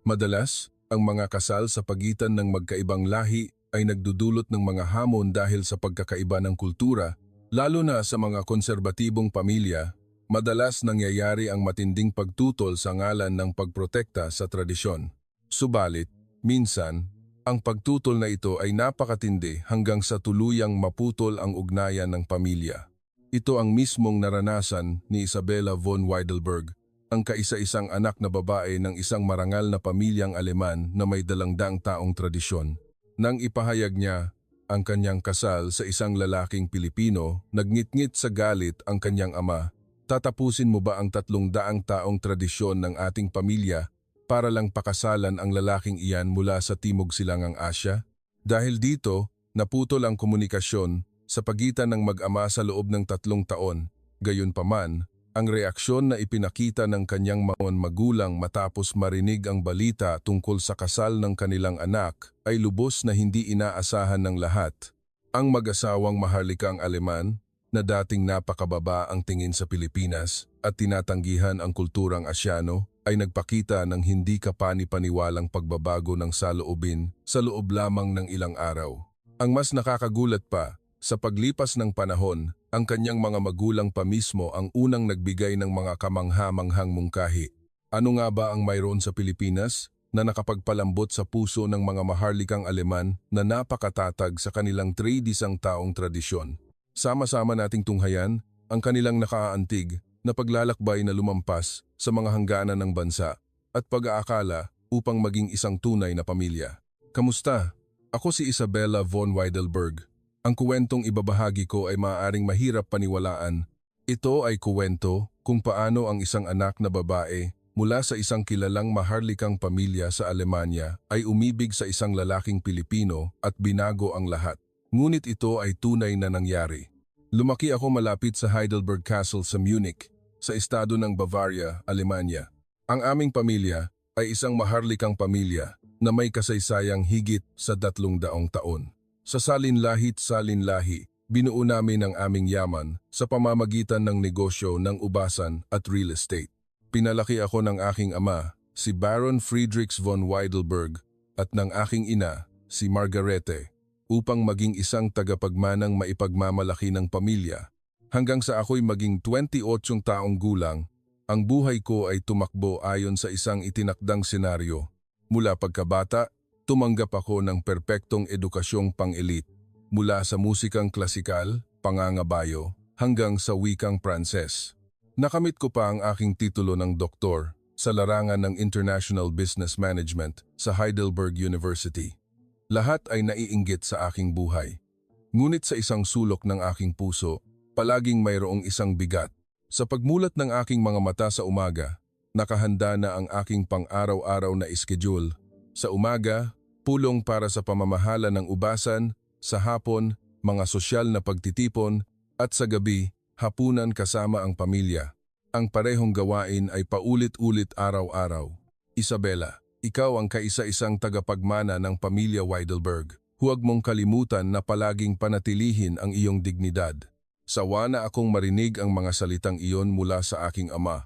Madalas, ang mga kasal sa pagitan ng magkaibang lahi ay nagdudulot ng mga hamon dahil sa pagkakaiba ng kultura, lalo na sa mga konserbatibong pamilya. Madalas nangyayari ang matinding pagtutol sa ngalan ng pagprotekta sa tradisyon. Subalit, minsan, ang pagtutol na ito ay napakatindi hanggang sa tuluyang maputol ang ugnayan ng pamilya. Ito ang mismong naranasan ni Isabella von Weidelberg, ang kaisa-isang anak na babae ng isang marangal na pamilyang Aleman na may dalangdaang taong tradisyon. Nang ipahayag niya ang kanyang kasal sa isang lalaking Pilipino, nagngit-ngit sa galit ang kanyang ama. Tatapusin mo ba ang 300 taong tradisyon ng ating pamilya para lang pakasalan ang lalaking iyan mula sa Timog Silangang Asya? Dahil dito, naputol ang komunikasyon sa pagitan ng mag-ama sa loob ng 3 taon. Gayunpaman, ang reaksyon na ipinakita ng kanyang mga magulang matapos marinig ang balita tungkol sa kasal ng kanilang anak ay lubos na hindi inaasahan ng lahat. Ang mag-asawang maharlikang Aleman, na dating napakababa ang tingin sa Pilipinas at tinatanggihan ang kulturang Asyano, ay nagpakita ng hindi kapani-paniwalang pagbabago ng saloobin sa loob lamang ng ilang araw. Ang mas nakakagulat pa, sa paglipas ng panahon, ang kanyang mga magulang pa mismo ang unang nagbigay ng mga kamangha-manghang mungkahi. Ano nga ba ang mayroon sa Pilipinas na nakapagpalambot sa puso ng mga maharlikang Aleman na napakatatag sa kanilang 3 taong tradisyon? Sama-sama nating tunghayan ang kanilang nakaaantig na paglalakbay na lumampas sa mga hangganan ng bansa at pag-aakala upang maging isang tunay na pamilya. Kamusta? Ako si Isabella von Weidelberg. Ang kuwentong ibabahagi ko ay maaaring mahirap paniwalaan. Ito ay kuwento kung paano ang isang anak na babae mula sa isang kilalang maharlikang pamilya sa Alemanya ay umibig sa isang lalaking Pilipino at binago ang lahat. Ngunit ito ay tunay na nangyari. Lumaki ako malapit sa Heidelberg Castle sa Munich, sa estado ng Bavaria, Alemanya. Ang aming pamilya ay isang maharlikang pamilya na may kasaysayang higit sa 300 taon. Sa salinlahit-salinlahi, binuo namin ang aming yaman sa pamamagitan ng negosyo ng ubasan at real estate. Pinalaki ako ng aking ama, si Baron Friedrich von Weidelberg, at ng aking ina, si Margarete, upang maging isang tagapagmanang maipagmamalaki ng pamilya. Hanggang sa ako'y maging 28 taong gulang, ang buhay ko ay tumakbo ayon sa isang itinakdang senaryo. Mula pagkabata, tumanggap ako ng perpektong edukasyong pang-elite, mula sa musikang klasikal, pangangabayo, hanggang sa wikang Pranses. Nakamit ko pa ang aking titulo ng doktor sa larangan ng International Business Management sa Heidelberg University. Lahat ay naiinggit sa aking buhay. Ngunit sa isang sulok ng aking puso, palaging mayroong isang bigat. Sa pagmulat ng aking mga mata sa umaga, nakahanda na ang aking pang-araw-araw na iskediul. Sa umaga, pulong para sa pamamahala ng ubasan, sa hapon, mga sosyal na pagtitipon, at sa gabi, hapunan kasama ang pamilya. Ang parehong gawain ay paulit-ulit araw-araw. Isabella, ikaw ang kaisa-isang tagapagmana ng pamilya Weidelberg. Huwag mong kalimutan na palaging panatilihin ang iyong dignidad. Sawa na akong marinig ang mga salitang iyon mula sa aking ama.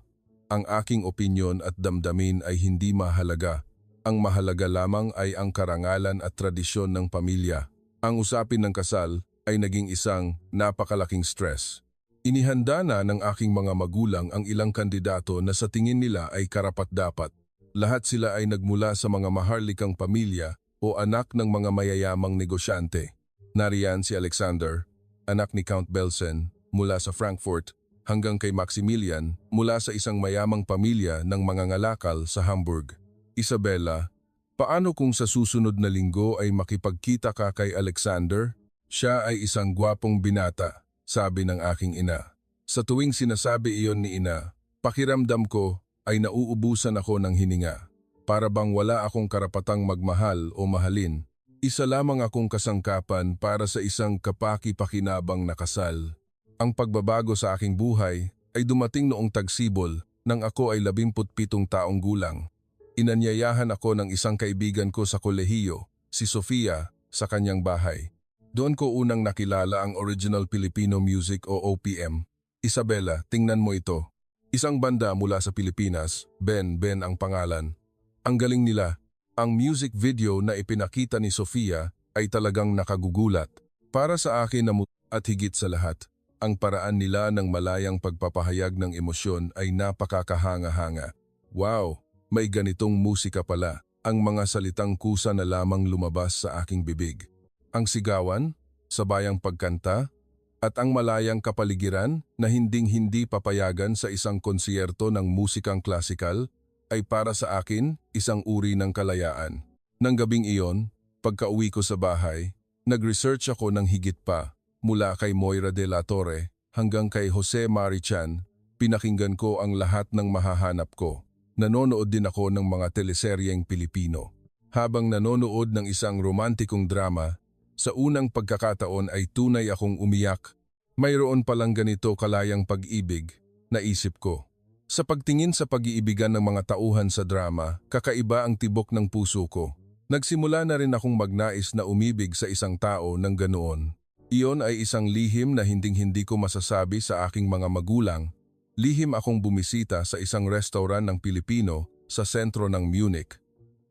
Ang aking opinyon at damdamin ay hindi mahalaga. Ang mahalaga lamang ay ang karangalan at tradisyon ng pamilya. Ang usapin ng kasal ay naging isang napakalaking stress. Inihanda na ng aking mga magulang ang ilang kandidato na sa tingin nila ay karapat-dapat. Lahat sila ay nagmula sa mga maharlikang pamilya o anak ng mga mayayamang negosyante. Nariyan si Alexander, anak ni Count Belsen, mula sa Frankfurt, hanggang kay Maximilian mula sa isang mayamang pamilya ng mga ngalakal sa Hamburg. Isabella, paano kung sa susunod na linggo ay makipagkita ka kay Alexander? Siya ay isang gwapong binata, sabi ng aking ina. Sa tuwing sinasabi iyon ni ina, pakiramdam ko ay nauubusan ako ng hininga. Para bang wala akong karapatang magmahal o mahalin. Isa lamang akong kasangkapan para sa isang kapaki-pakinabang na kasal. Ang pagbabago sa aking buhay ay dumating noong tagsibol nang ako ay 17 taong gulang. Inanyayahan ako ng isang kaibigan ko sa kolehiyo, si Sofia, sa kanyang bahay. Doon ko unang nakilala ang Original Filipino Music o OPM. Isabella, tingnan mo ito. Isang banda mula sa Pilipinas, Ben ang pangalan. Ang galing nila. Ang music video na ipinakita ni Sofia ay talagang nakagugulat. Para sa akin at higit sa lahat, ang paraan nila ng malayang pagpapahayag ng emosyon ay napakakahanga-hanga. Wow, may ganitong musika pala. Ang mga salitang kusa na lamang lumabas sa aking bibig. Ang sigawan, sabayang pagkanta, at ang malayang kapaligiran na hinding-hindi papayagan sa isang konsyerto ng musikang klasikal ay para sa akin isang uri ng kalayaan. Nang gabing iyon, pagka-uwi ko sa bahay, nag-research ako ng higit pa mula kay Moira de la Torre hanggang kay Jose Marichan. Pinakinggan ko ang lahat ng mahahanap ko. Nanonood din ako ng mga teleseryeng Pilipino. Habang nanonood ng isang romantikong drama, sa unang pagkakataon ay tunay akong umiyak. Mayroon palang ganito kalayang pag-ibig, naisip ko. Sa pagtingin sa pag-iibigan ng mga tauhan sa drama, kakaiba ang tibok ng puso ko. Nagsimula na rin akong magnais na umibig sa isang tao ng ganoon. Iyon ay isang lihim na hinding-hindi ko masasabi sa aking mga magulang. Lihim akong bumisita sa isang restaurant ng Pilipino sa sentro ng Munich.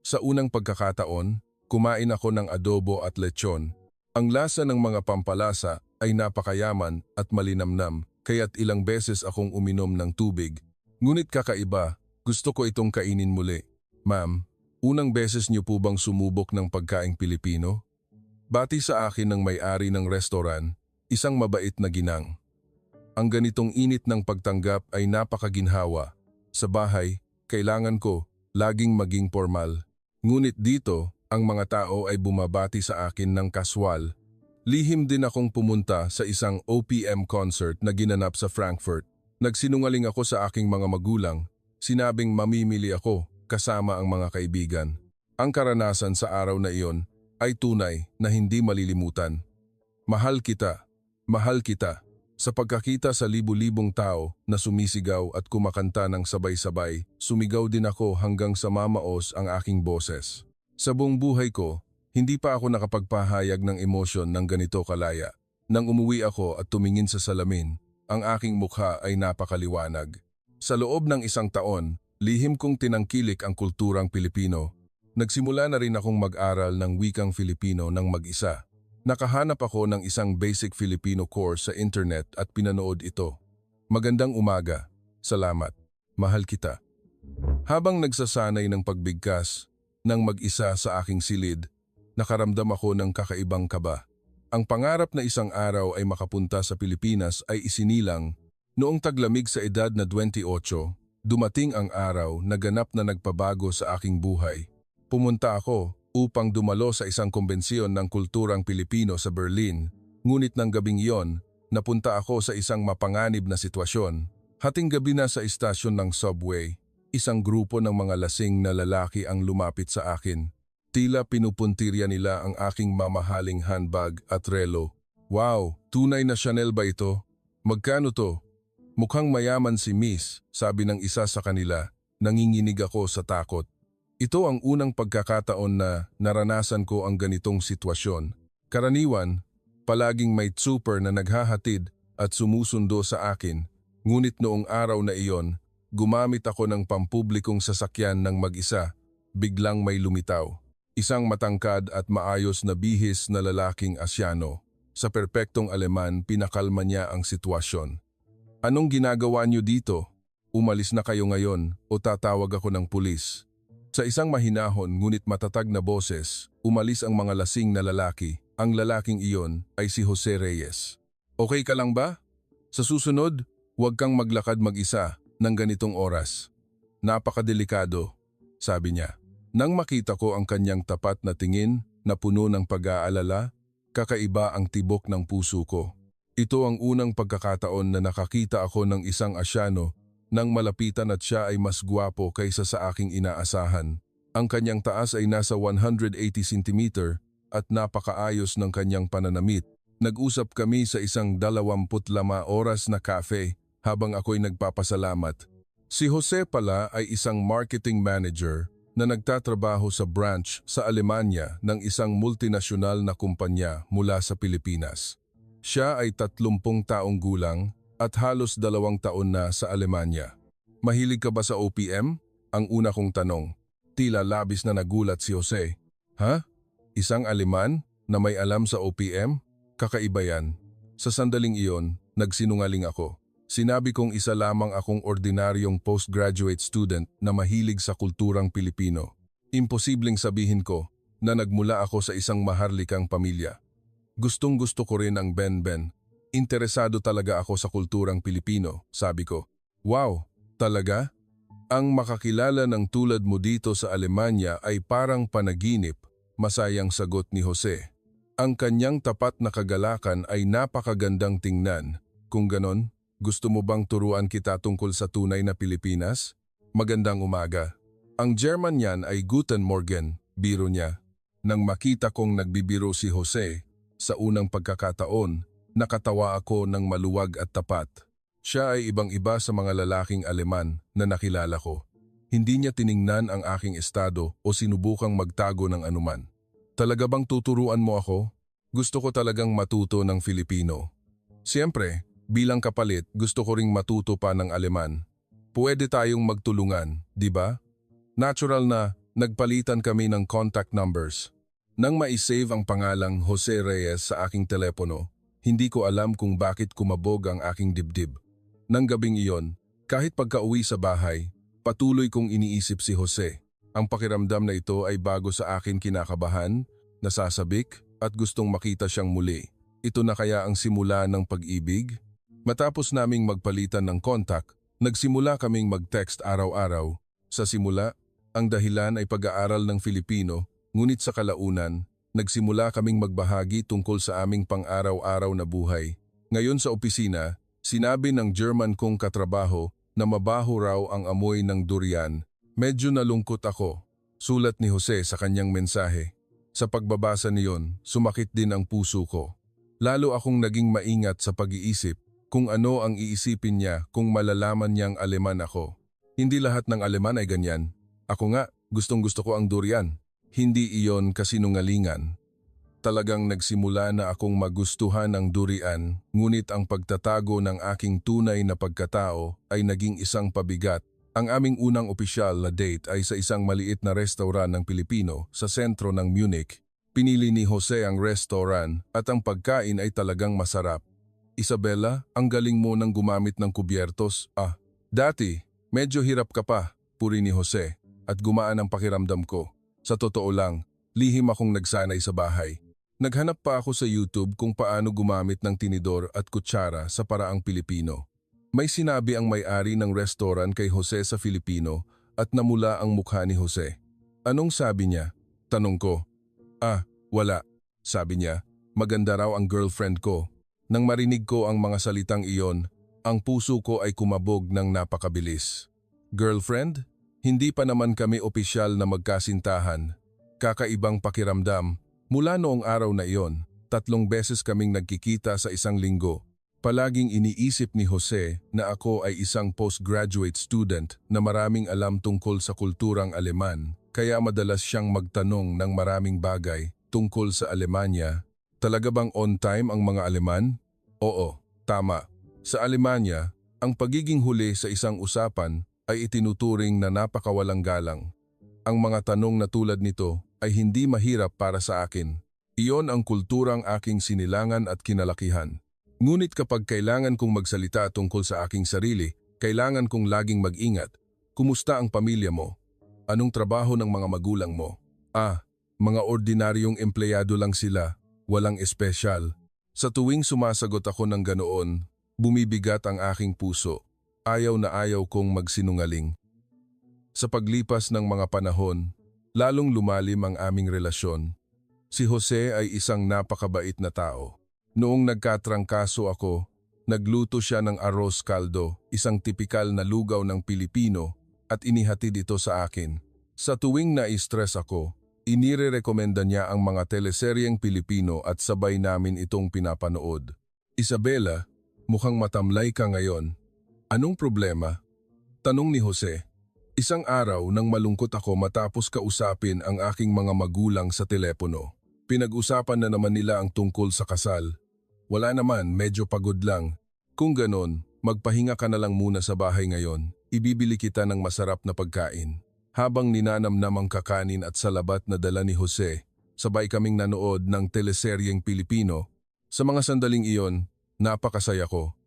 Sa unang pagkakataon, kumain ako ng adobo at lechon. Ang lasa ng mga pampalasa ay napakayaman at malinamnam, kaya't ilang beses akong uminom ng tubig. Ngunit kakaiba, gusto ko itong kainin muli. Ma'am, unang beses niyo po bang sumubok ng pagkaing Pilipino? Bati sa akin ng may-ari ng restaurant, isang mabait na ginang. Ang ganitong init ng pagtanggap ay napakaginhawa. Sa bahay, kailangan ko laging maging formal. Ngunit dito, ang mga tao ay bumabati sa akin ng kaswal. Lihim din akong pumunta sa isang OPM concert na ginanap sa Frankfurt. Nagsinungaling ako sa aking mga magulang, sinabing mamimili ako kasama ang mga kaibigan. Ang karanasan sa araw na iyon ay tunay na hindi malilimutan. Mahal kita, mahal kita. Sa pagkakita sa libu-libong tao na sumisigaw at kumakanta ng sabay-sabay, sumigaw din ako hanggang sa mamaos ang aking boses. Sa buong buhay ko, hindi pa ako nakapagpahayag ng emosyon ng ganito kalaya. Nang umuwi ako at tumingin sa salamin, ang aking mukha ay napakaliwanag. Sa loob ng isang taon, lihim kong tinangkilik ang kulturang Pilipino. Nagsimula na rin akong mag-aral ng wikang Filipino ng mag-isa. Nakahanap ako ng isang basic Filipino course sa internet at pinanood ito. Magandang umaga. Salamat. Mahal kita. Habang nagsasanay ng pagbigkas, nang mag-isa sa aking silid, nakaramdam ako ng kakaibang kaba. Ang pangarap na isang araw ay makapunta sa Pilipinas ay isinilang. Noong taglamig sa edad na 28, dumating ang araw na ganap na nagpabago sa aking buhay. Pumunta ako upang dumalo sa isang kombensyon ng kulturang Pilipino sa Berlin. Ngunit ng gabing iyon, napunta ako sa isang mapanganib na sitwasyon. Hating gabi na sa istasyon ng subway, isang grupo ng mga lasing na lalaki ang lumapit sa akin. Tila pinupuntirya nila ang aking mamahaling handbag at relo. Wow, tunay na Chanel ba ito? Magkano to? Mukhang mayaman si Miss, sabi ng isa sa kanila. Nanginginig ako sa takot. Ito ang unang pagkakataon na naranasan ko ang ganitong sitwasyon. Karaniwan, palaging may super na naghahatid at sumusundo sa akin. Ngunit noong araw na iyon, gumamit ako ng pampublikong sasakyan ng mag-isa. Biglang may lumitaw. Isang matangkad at maayos na bihis na lalaking Asyano. Sa perpektong Aleman, pinakalma niya ang sitwasyon. Anong ginagawa niyo dito? Umalis na kayo ngayon o tatawag ako ng pulis. Sa isang mahinahon ngunit matatag na boses, umalis ang mga lasing na lalaki. Ang lalaking iyon ay si Jose Reyes. Okay ka lang ba? Sa susunod, huwag kang maglakad mag-isa ng ganitong oras. Napakadelikado, sabi niya. Nang makita ko ang kanyang tapat na tingin na puno ng pag-aalala, kakaiba ang tibok ng puso ko. Ito ang unang pagkakataon na nakakita ako ng isang Asyano nang malapitan at siya ay mas gwapo kaysa sa aking inaasahan. Ang kanyang taas ay nasa 180 cm at napakaayos ng kanyang pananamit. Nag-usap kami sa isang 25 oras na cafe habang ako'y nagpapasalamat. Si Jose pala ay isang marketing manager na nagtatrabaho sa branch sa Alemanya ng isang multinasyonal na kumpanya mula sa Pilipinas. Siya ay 30 taong gulang at halos 2 taon na sa Alemanya. Mahilig ka ba sa OPM? Ang una kong tanong. Tila labis na nagulat si Jose. Ha? Isang Aleman na may alam sa OPM? Kakaiba yan. Sa sandaling iyon, nagsinungaling ako. Sinabi kong isa lamang akong ordinaryong postgraduate student na mahilig sa kulturang Pilipino. Imposibleng sabihin ko na nagmula ako sa isang maharlikang pamilya. Gustong-gusto ko rin ang Ben-Ben. Interesado talaga ako sa kulturang Pilipino, sabi ko. Wow, talaga? Ang makakilala ng tulad mo dito sa Alemanya ay parang panaginip, masayang sagot ni Jose. Ang kanyang tapat na kagalakan ay napakagandang tingnan. Kung ganon, gusto mo bang turuan kita tungkol sa tunay na Pilipinas? Magandang umaga. Ang German niyan ay Guten Morgen, biro niya. Nang makita kong nagbibiro si Jose, sa unang pagkakataon, nakatawa ako ng maluwag at tapat. Siya ay ibang-iba sa mga lalaking Aleman na nakilala ko. Hindi niya tiningnan ang aking estado o sinubukang magtago ng anuman. Talaga bang tuturuan mo ako? Gusto ko talagang matuto ng Filipino. Siyempre, bilang kapalit, gusto ko ring matuto pa ng Aleman. Pwede tayong magtulungan, di ba? Natural na, nagpalitan kami ng contact numbers. Nang ma-save ang pangalang Jose Reyes sa aking telepono, hindi ko alam kung bakit kumabog ang aking dibdib. Nang gabing iyon, kahit pagka-uwi sa bahay, patuloy kong iniisip si Jose. Ang pakiramdam na ito ay bago sa akin, kinakabahan, nasasabik, at gustong makita siyang muli. Ito na kaya ang simula ng pag-ibig? Matapos naming magpalitan ng kontak, nagsimula kaming mag-text araw-araw. Sa simula, ang dahilan ay pag-aaral ng Filipino, ngunit sa kalaunan, nagsimula kaming magbahagi tungkol sa aming pang-araw-araw na buhay. Ngayon sa opisina, sinabi ng German kong katrabaho na mabaho raw ang amoy ng durian. Medyo nalungkot ako, sulat ni Jose sa kanyang mensahe. Sa pagbabasa niyon, sumakit din ang puso ko. Lalo akong naging maingat sa pag-iisip kung ano ang iisipin niya kung malalaman niyang Aleman ako. Hindi lahat ng Aleman ay ganyan. Ako nga, gustong-gusto ko ang durian. Hindi iyon kasinungalingan. Talagang nagsimula na akong magustuhan ang durian, ngunit ang pagtatago ng aking tunay na pagkatao ay naging isang pabigat. Ang aming unang opisyal na date ay sa isang maliit na restaurant ng Pilipino sa sentro ng Munich. Pinili ni Jose ang restaurant at ang pagkain ay talagang masarap. Isabella, ang galing mo nang gumamit ng kubyertos. Dati, medyo hirap ka pa, puri ni Jose, at gumaan ang pakiramdam ko. Sa totoo lang, lihim akong nagsanay sa bahay. Naghanap pa ako sa YouTube kung paano gumamit ng tinidor at kutsara sa paraang Pilipino. May sinabi ang may-ari ng restaurant kay Jose sa Filipino at namula ang mukha ni Jose. Anong sabi niya? Tanong ko. Wala. Sabi niya, maganda raw ang girlfriend ko. Nang marinig ko ang mga salitang iyon, ang puso ko ay kumabog ng napakabilis. Girlfriend? Hindi pa naman kami opisyal na magkasintahan. Kakaibang pakiramdam. Mula noong araw na iyon, 3 beses kaming nagkikita sa isang linggo. Palaging iniisip ni Jose na ako ay isang postgraduate student na maraming alam tungkol sa kulturang Aleman, kaya madalas siyang magtanong ng maraming bagay tungkol sa Alemanya. Talaga bang on time ang mga Aleman? Oo, tama. Sa Alemanya, ang pagiging huli sa isang usapan ay itinuturing na napakawalang galang. Ang mga tanong na tulad nito ay hindi mahirap para sa akin. Iyon ang kulturang aking sinilangan at kinalakihan. Ngunit kapag kailangan kong magsalita tungkol sa aking sarili, kailangan kong laging mag-ingat. Kumusta ang pamilya mo? Anong trabaho ng mga magulang mo? Mga ordinaryong empleyado lang sila. Walang espesyal. Sa tuwing sumasagot ako ng ganoon, bumibigat ang aking puso. Ayaw na ayaw kong magsinungaling. Sa paglipas ng mga panahon, lalong lumalim ang aming relasyon. Si Jose ay isang napakabait na tao. Noong nagkatrangkaso ako, nagluto siya ng arroz caldo, isang tipikal na lugaw ng Pilipino, at inihatid ito sa akin. Sa tuwing na-stress ako, inirerekomenda niya ang mga teleseryeng Pilipino at sabay namin itong pinapanood. Isabella, mukhang matamlay ka ngayon. Anong problema? Tanong ni Jose. Isang araw nang malungkot ako matapos kausapin ang aking mga magulang sa telepono. Pinag-usapan na naman nila ang tungkol sa kasal. Wala naman, medyo pagod lang. Kung ganon, magpahinga ka na lang muna sa bahay ngayon. Ibibili kita ng masarap na pagkain. Habang ninanamnam ang kakanin at salabat na dala ni Jose, sabay kaming nanood ng teleseryeng Pilipino. Sa mga sandaling iyon, napakasaya ko.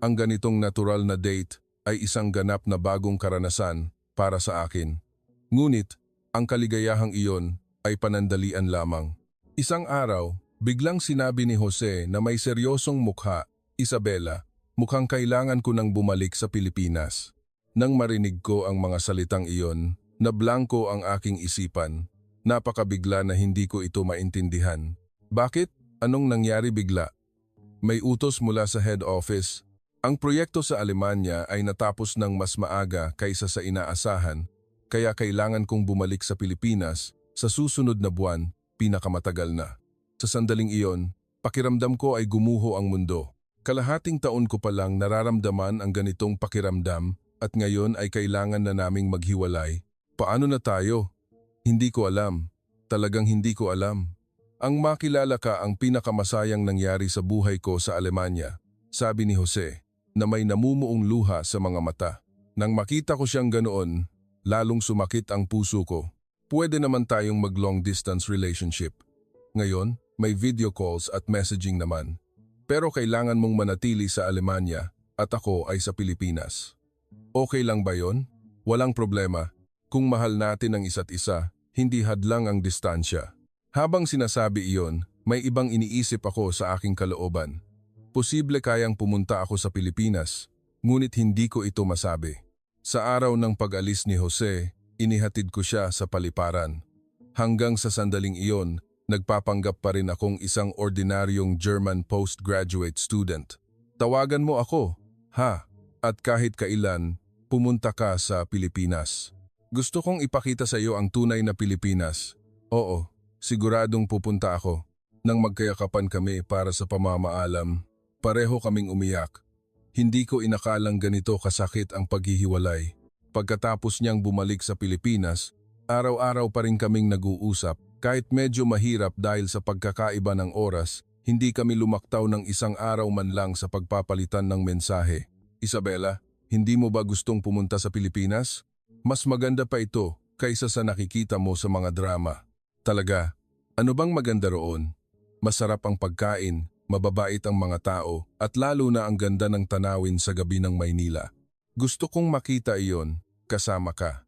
Ang ganitong natural na date ay isang ganap na bagong karanasan para sa akin. Ngunit, ang kaligayahang iyon ay panandalian lamang. Isang araw, biglang sinabi ni Jose na may seryosong mukha, Isabela, mukhang kailangan ko nang bumalik sa Pilipinas. Nang marinig ko ang mga salitang iyon, nablangko ang aking isipan. Napakabigla na hindi ko ito maintindihan. Bakit? Anong nangyari bigla? May utos mula sa head office. Ang proyekto sa Alemanya ay natapos ng mas maaga kaysa sa inaasahan, kaya kailangan kong bumalik sa Pilipinas sa susunod na buwan, pinakamatagal na. Sa sandaling iyon, pakiramdam ko ay gumuho ang mundo. Kalahating taon ko palang nararamdaman ang ganitong pakiramdam at ngayon ay kailangan na naming maghiwalay. Paano na tayo? Hindi ko alam. Talagang hindi ko alam. Ang makilala ka ang pinakamasayang nangyari sa buhay ko sa Alemanya, sabi ni Jose, na may namumuong luha sa mga mata. Nang makita ko siyang ganoon, lalong sumakit ang puso ko. Pwede naman tayong mag-long distance relationship. Ngayon, may video calls at messaging naman. Pero kailangan mong manatili sa Alemanya at ako ay sa Pilipinas. Okay lang ba yon? Walang problema. Kung mahal natin ang isa't isa, hindi hadlang ang distansya. Habang sinasabi iyon, may ibang iniisip ako sa aking kalooban. Posible kayang pumunta ako sa Pilipinas, ngunit hindi ko ito masabi. Sa araw ng pag-alis ni Jose, inihatid ko siya sa paliparan. Hanggang sa sandaling iyon, nagpapanggap pa rin akong isang ordinaryong German postgraduate student. Tawagan mo ako, ha? At kahit kailan, pumunta ka sa Pilipinas. Gusto kong ipakita sa iyo ang tunay na Pilipinas. Oo, siguradong pupunta ako. Nang magkayakapan kami para sa pamamaalam, pareho kaming umiyak. Hindi ko inakalang ganito kasakit ang paghihiwalay. Pagkatapos niyang bumalik sa Pilipinas, araw-araw pa rin kaming nag-uusap. Kahit medyo mahirap dahil sa pagkakaiba ng oras, hindi kami lumaktaw ng isang araw man lang sa pagpapalitan ng mensahe. Isabela, hindi mo ba gustong pumunta sa Pilipinas? Mas maganda pa ito kaysa sa nakikita mo sa mga drama. Talaga, ano bang maganda roon? Masarap ang pagkain, mababait ang mga tao, at lalo na ang ganda ng tanawin sa gabi ng Maynila. Gusto kong makita iyon, kasama ka.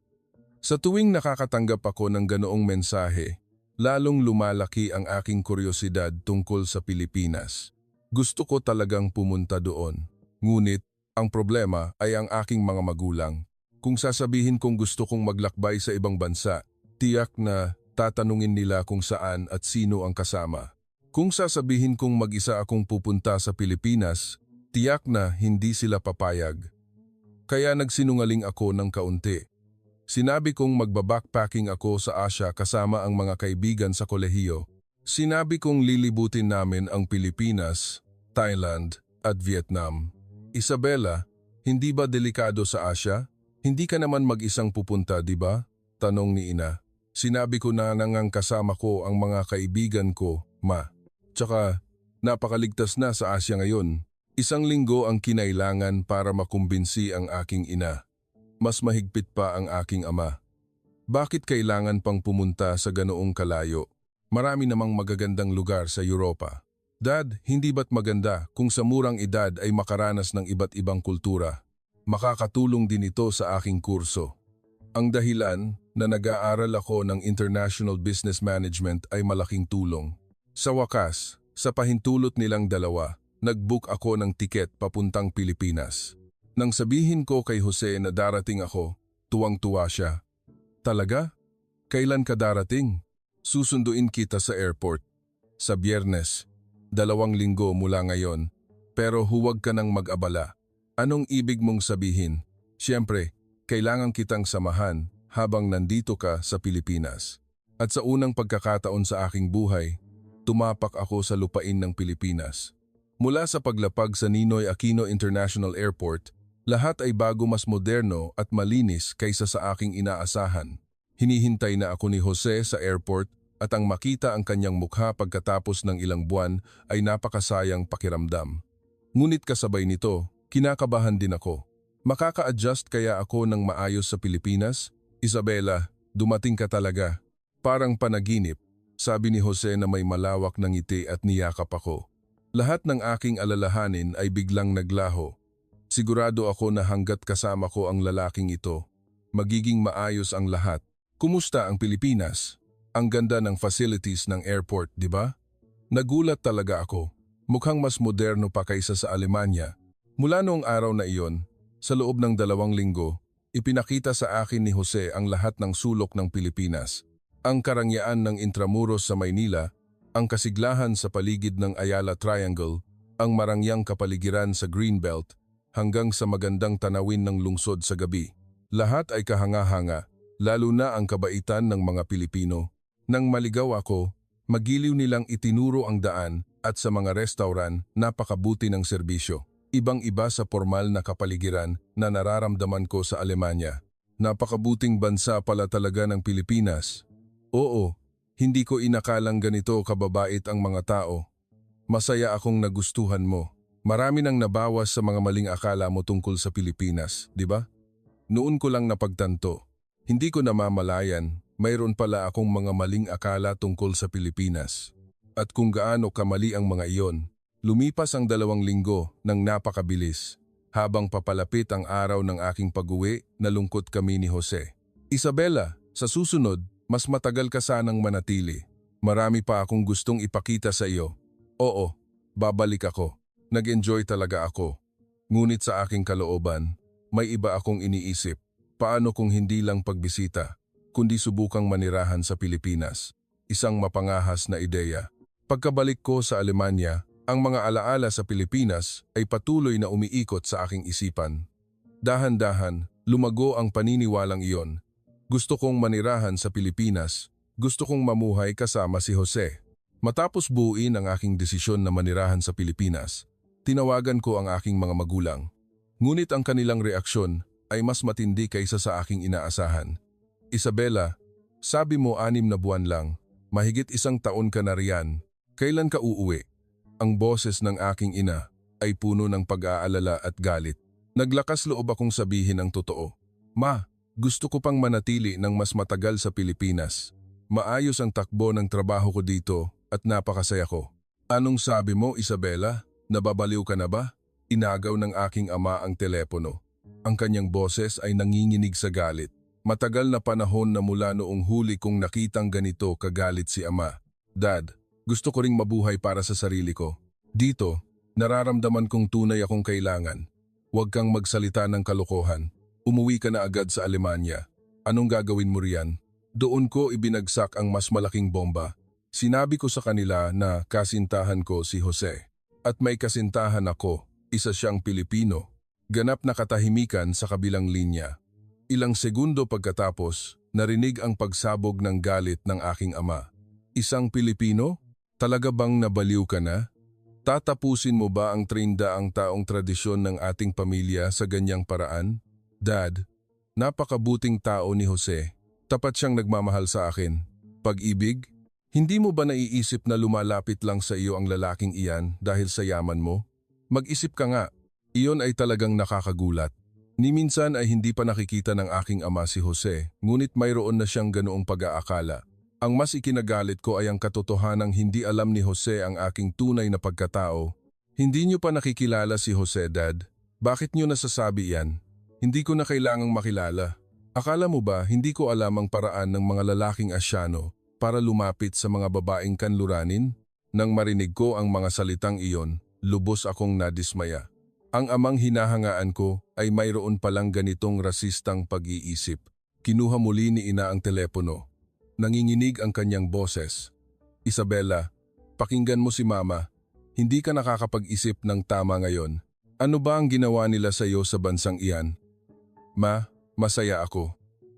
Sa tuwing nakakatanggap ako ng ganoong mensahe, lalong lumalaki ang aking kuryosidad tungkol sa Pilipinas. Gusto ko talagang pumunta doon. Ngunit, ang problema ay ang aking mga magulang. Kung sasabihin kong gusto kong maglakbay sa ibang bansa, tiyak na tatanungin nila kung saan at sino ang kasama. Kung sasabihin kong mag-isa akong pupunta sa Pilipinas, tiyak na hindi sila papayag. Kaya nagsinungaling ako ng kaunti. Sinabi kong magbabackpacking ako sa Asia kasama ang mga kaibigan sa kolehiyo. Sinabi kong lilibutin namin ang Pilipinas, Thailand at Vietnam. Isabela, hindi ba delikado sa Asia? Hindi ka naman mag-isang pupunta, di ba? Tanong ni ina. Sinabi ko na nang kasama ko ang mga kaibigan ko, ma. Tsaka, napakaligtas na sa Asia ngayon. 1 linggo ang kinailangan para makumbinsi ang aking ina. Mas mahigpit pa ang aking ama. Bakit kailangan pang pumunta sa ganoong kalayo? Marami namang magagandang lugar sa Europa. Dad, hindi ba't maganda kung sa murang edad ay makaranas ng iba't ibang kultura? Makakatulong din ito sa aking kurso. Ang dahilan na nag-aaral ako ng International Business Management ay malaking tulong. Sa wakas, sa pahintulot nilang dalawa, nag-book ako ng tiket papuntang Pilipinas. Nang sabihin ko kay Jose na darating ako, tuwang-tuwa siya. Talaga? Kailan ka darating? Susunduin kita sa airport. Sa Biyernes, 2 linggo mula ngayon, pero huwag ka nang mag-abala. Anong ibig mong sabihin? Siyempre, kailangan kitang samahan habang nandito ka sa Pilipinas. At sa unang pagkakataon sa aking buhay, tumapak ako sa lupain ng Pilipinas. Mula sa paglapag sa Ninoy Aquino International Airport, lahat ay bago, mas moderno at malinis kaysa sa aking inaasahan. Hinihintay na ako ni Jose sa airport at ang makita ang kanyang mukha pagkatapos ng ilang buwan ay napakasayang pakiramdam. Ngunit kasabay nito, kinakabahan din ako. Makaka-adjust kaya ako ng maayos sa Pilipinas? Isabela, dumating ka talaga. Parang panaginip, sabi ni Jose na may malawak ng ngiti at niyakap ako. Lahat ng aking alalahanin ay biglang naglaho. Sigurado ako na hanggat kasama ko ang lalaking ito, magiging maayos ang lahat. Kumusta ang Pilipinas? Ang ganda ng facilities ng airport, di ba? Nagulat talaga ako. Mukhang mas moderno pa kaysa sa Alemanya. Mula noong araw na iyon, sa loob ng 2 linggo, ipinakita sa akin ni Jose ang lahat ng sulok ng Pilipinas. Ang karangyaan ng Intramuros sa Maynila, ang kasiglahan sa paligid ng Ayala Triangle, ang marangyang kapaligiran sa Greenbelt, hanggang sa magandang tanawin ng lungsod sa gabi. Lahat ay kahanga-hanga, lalo na ang kabaitan ng mga Pilipino. Nang maligaw ako, magiliw nilang itinuro ang daan at sa mga restauran, napakabuti ng serbisyo. Ibang-iba sa formal na kapaligiran na nararamdaman ko sa Alemanya. Napakabuting bansa pala talaga ng Pilipinas. Oo, hindi ko inakalang ganito kababait ang mga tao. Masaya akong nagustuhan mo. Marami nang nabawas sa mga maling akala mo tungkol sa Pilipinas, di ba? Noon ko lang napagtanto. Hindi ko namamalayan, mayroon pala akong mga maling akala tungkol sa Pilipinas. At kung gaano kamali ang mga iyon, lumipas ang 2 linggo ng napakabilis. Habang papalapit ang araw ng aking pag-uwi, nalungkot kami ni Jose. Isabela, sa susunod, mas matagal ka sanang manatili. Marami pa akong gustong ipakita sa iyo. Oo, babalik ako. Nag-enjoy talaga ako. Ngunit sa aking kalooban, may iba akong iniisip. Paano kung hindi lang pagbisita, kundi subukang manirahan sa Pilipinas? Isang mapangahas na ideya. Pagkabalik ko sa Alemanya, ang mga alaala sa Pilipinas ay patuloy na umiikot sa aking isipan. Dahan-dahan, lumago ang paniniwalang iyon. Gusto kong manirahan sa Pilipinas. Gusto kong mamuhay kasama si Jose. Matapos buuin ang aking desisyon na manirahan sa Pilipinas, tinawagan ko ang aking mga magulang. Ngunit ang kanilang reaksyon ay mas matindi kaysa sa aking inaasahan. Isabela, sabi mo 6 na buwan lang, mahigit 1 taon ka na riyan. Kailan ka uuwi? Ang boses ng aking ina ay puno ng pag-aalala at galit. Naglakas loob akong sabihin ang totoo. Ma, gusto ko pang manatili ng mas matagal sa Pilipinas. Maayos ang takbo ng trabaho ko dito at napakasaya ko. Anong sabi mo, Isabela? Nababaliw ka na ba? Inagaw ng aking ama ang telepono. Ang kanyang boses ay nanginginig sa galit. Matagal na panahon na mula noong huli kong nakitang ganito kagalit si ama. Dad, gusto ko ring mabuhay para sa sarili ko. Dito, nararamdaman kong tunay akong kailangan. Huwag kang magsalita ng kalokohan. Umuwi ka na agad sa Alemanya. Anong gagawin mo riyan? Doon ko ibinagsak ang mas malaking bomba. Sinabi ko sa kanila na kasintahan ko si Jose. At may kasintahan ako, isa siyang Pilipino. Ganap na katahimikan sa kabilang linya. Ilang segundo pagkatapos, narinig ang pagsabog ng galit ng aking ama. Isang Pilipino? Talaga bang nabaliw ka na? Tatapusin mo ba ang 30 taong tradisyon ng ating pamilya sa ganyang paraan? Dad, napakabuting tao ni Jose. Tapat siyang nagmamahal sa akin. Pag-ibig? Hindi mo ba naiisip na lumalapit lang sa iyo ang lalaking iyan dahil sa yaman mo? Mag-isip ka nga, iyon ay talagang nakakagulat. Ni minsan ay hindi pa nakikita ng aking ama si Jose, ngunit mayroon na siyang ganoong pag-aakala. Ang mas ikinagalit ko ay ang katotohanang hindi alam ni Jose ang aking tunay na pagkatao. Hindi niyo pa nakikilala si Jose, Dad. Bakit niyo nasasabi yan? Hindi ko na kailangang makilala. Akala mo ba hindi ko alam ang paraan ng mga lalaking Asyano para lumapit sa mga babaeng kanluranin? Nang marinig ko ang mga salitang iyon, lubos akong nadismaya. Ang amang hinahangaan ko ay mayroon palang ganitong rasistang pag-iisip. Kinuha muli ni ina ang telepono. Nanginginig ang kanyang boses. Isabela, pakinggan mo si Mama. Hindi ka nakakapag-isip ng tama ngayon. Ano ba ang ginawa nila sa iyo sa bansang iyan? Ma, masaya ako.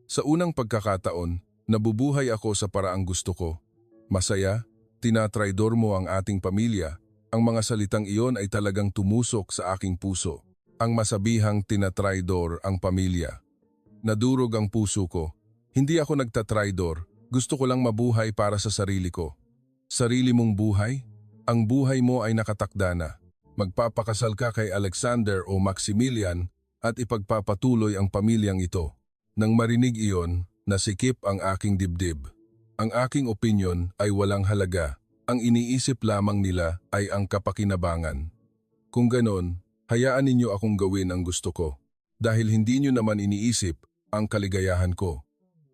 Sa unang pagkakataon, nabubuhay ako sa paraang gusto ko. Masaya, tinatraidor mo ang ating pamilya. Ang mga salitang iyon ay talagang tumusok sa aking puso. Ang masabihang tinatraidor ang pamilya. Nadurog ang puso ko. Hindi ako nagtatraidor. Gusto ko lang mabuhay para sa sarili ko. Sarili mong buhay? Ang buhay mo ay nakatakda na. Magpapakasal ka kay Alexander o Maximilian at ipagpapatuloy ang pamilyang ito. Nang marinig iyon, Nasikip ang aking dibdib. Ang aking opinyon ay walang halaga. Ang iniisip lamang nila ay ang kapakinabangan. Kung ganon, hayaan ninyo akong gawin ang gusto ko. Dahil hindi nyo naman iniisip ang kaligayahan ko.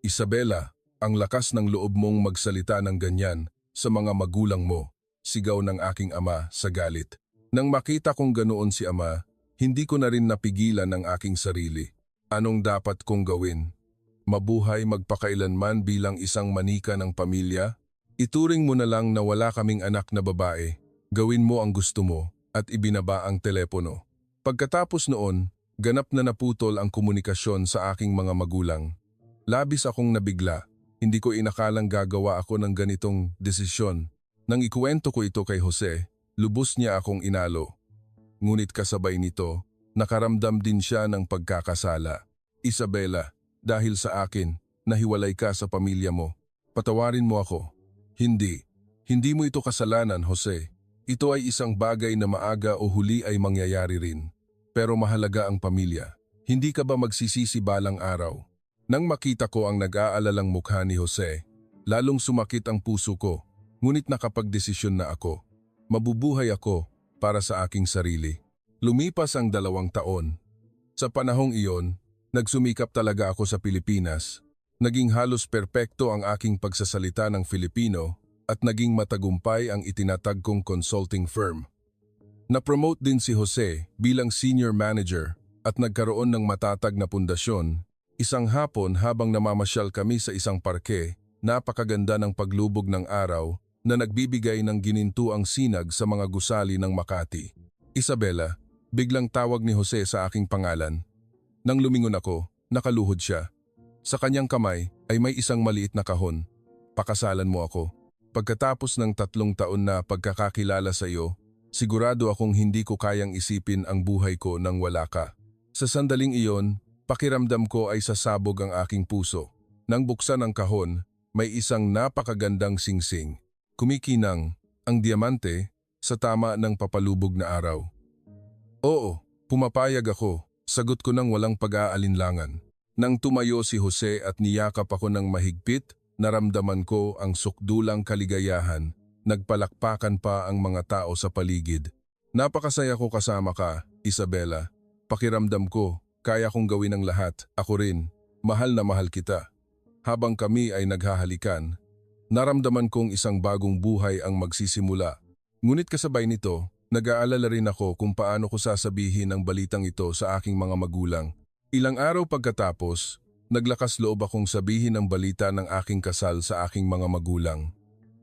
Isabela, ang lakas ng loob mong magsalita ng ganyan sa mga magulang mo, sigaw ng aking ama sa galit. Nang makita kong ganoon si ama, hindi ko na rin napigilan ang aking sarili. Anong dapat kong gawin? Mabuhay magpakailanman bilang isang manika ng pamilya? Ituring mo na lang na wala kaming anak na babae. Gawin mo ang gusto mo at ibinaba ang telepono. Pagkatapos noon, ganap na naputol ang komunikasyon sa aking mga magulang. Labis akong nabigla. Hindi ko inakalang gagawa ako ng ganitong desisyon. Nang ikuwento ko ito kay Jose, lubos niya akong inalo. Ngunit kasabay nito, nakaramdam din siya ng pagkakasala. Isabela, dahil sa akin, nahiwalay ka sa pamilya mo. Patawarin mo ako. Hindi. Hindi mo ito kasalanan, Jose. Ito ay isang bagay na maaga o huli ay mangyayari rin. Pero mahalaga ang pamilya. Hindi ka ba magsisisi balang araw? Nang makita ko ang nag-aalalang mukha ni Jose, lalong sumakit ang puso ko. Ngunit nakapagdesisyon na ako. Mabubuhay ako para sa aking sarili. Lumipas ang 2 taon. Sa panahong iyon, nagsumikap talaga ako sa Pilipinas. Naging halos perpekto ang aking pagsasalita ng Filipino at naging matagumpay ang itinatag kong consulting firm. Na-promote din si Jose bilang senior manager at nagkaroon ng matatag na pundasyon. Isang hapon habang namamasyal kami sa isang parke, napakaganda ng paglubog ng araw na nagbibigay ng ginintuang sinag sa mga gusali ng Makati. Isabela, biglang tawag ni Jose sa aking pangalan. Nang lumingon ako, nakaluhod siya. Sa kanyang kamay ay may isang maliit na kahon. Pakasalan mo ako. Pagkatapos ng 3 taon na pagkakakilala sa iyo, sigurado akong hindi ko kayang isipin ang buhay ko nang wala ka. Sa sandaling iyon, pakiramdam ko ay sasabog ang aking puso. Nang buksan ang kahon, may isang napakagandang singsing. Kumikinang, ang diamante, sa tama ng papalubog na araw. Oo, pumapayag ako. Sagot ko nang walang pag-aalinlangan. Nang tumayo si Jose at niyakap ako ng mahigpit, naramdaman ko ang sukdulang kaligayahan. Nagpalakpakan pa ang mga tao sa paligid. Napakasaya ko kasama ka, Isabela. Pakiramdam ko, kaya kong gawin ang lahat. Ako rin, mahal na mahal kita. Habang kami ay naghahalikan, naramdaman kong isang bagong buhay ang magsisimula. Ngunit kasabay nito, nag-aalala rin ako kung paano ko sasabihin ang balitang ito sa aking mga magulang. Ilang araw pagkatapos, naglakas loob akong sabihin ang balita ng aking kasal sa aking mga magulang.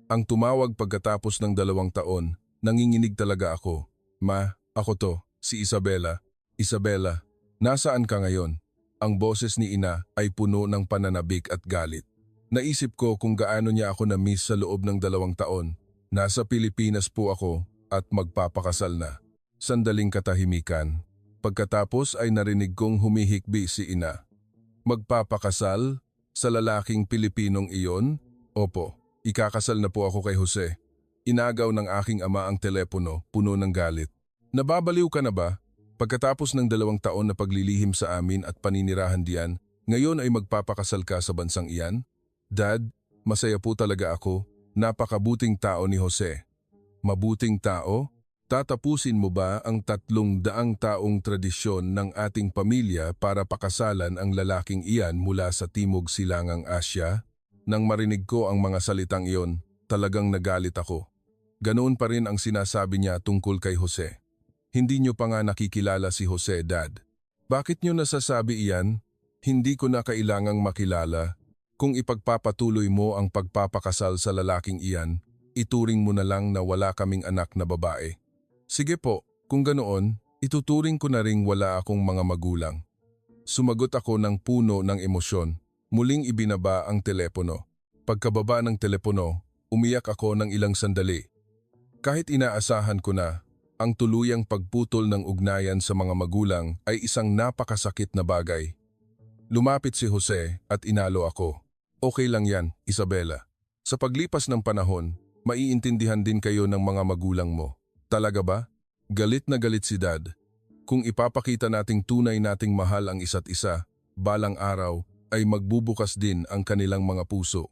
Ang tumawag pagkatapos ng 2 taon, nanginginig talaga ako. Ma, ako to, si Isabela. Isabela, nasaan ka ngayon? Ang boses ni ina ay puno ng pananabik at galit. Naisip ko kung gaano niya ako na-miss sa loob ng 2 taon. Nasa Pilipinas po ako at magpapakasal na. Sandaling katahimikan. Pagkatapos ay narinig kong humihikbi si ina. Magpapakasal? Sa lalaking Pilipinong iyon? Opo, ikakasal na po ako kay Jose. Inagaw ng aking ama ang telepono, puno ng galit. Nababaliw ka na ba? Pagkatapos ng 2 taon na paglilihim sa amin at paninirahan diyan, ngayon ay magpapakasal ka sa bansang iyan? Dad, masaya po talaga ako. Napakabuting tao ni Jose. Mabuting tao? Tatapusin mo ba ang 300 taong tradisyon ng ating pamilya para pakasalan ang lalaking iyan mula sa Timog Silangang Asya? Nang marinig ko ang mga salitang iyon, talagang nagalit ako. Ganoon pa rin ang sinasabi niya tungkol kay Jose. Hindi niyo pa nga nakikilala si Jose, Dad. Bakit niyo nasasabi iyan? Hindi ko na kailangang makilala. Kung ipagpapatuloy mo ang pagpapakasal sa lalaking iyan, ituring mo na lang na wala kaming anak na babae. Sige po, kung ganoon, ituturing ko na ring wala akong mga magulang. Sumagot ako ng puno ng emosyon. Muling ibinaba ang telepono. Pagkababa ng telepono, umiyak ako ng ilang sandali. Kahit inaasahan ko na, ang tuluyang pagputol ng ugnayan sa mga magulang ay isang napakasakit na bagay. Lumapit si Jose at inalo ako. Okay lang yan, Isabela. Sa paglipas ng panahon, maiintindihan din kayo ng mga magulang mo. Talaga ba? Galit na galit si Dad. Kung ipapakita nating tunay nating mahal ang isa't isa, balang araw, ay magbubukas din ang kanilang mga puso.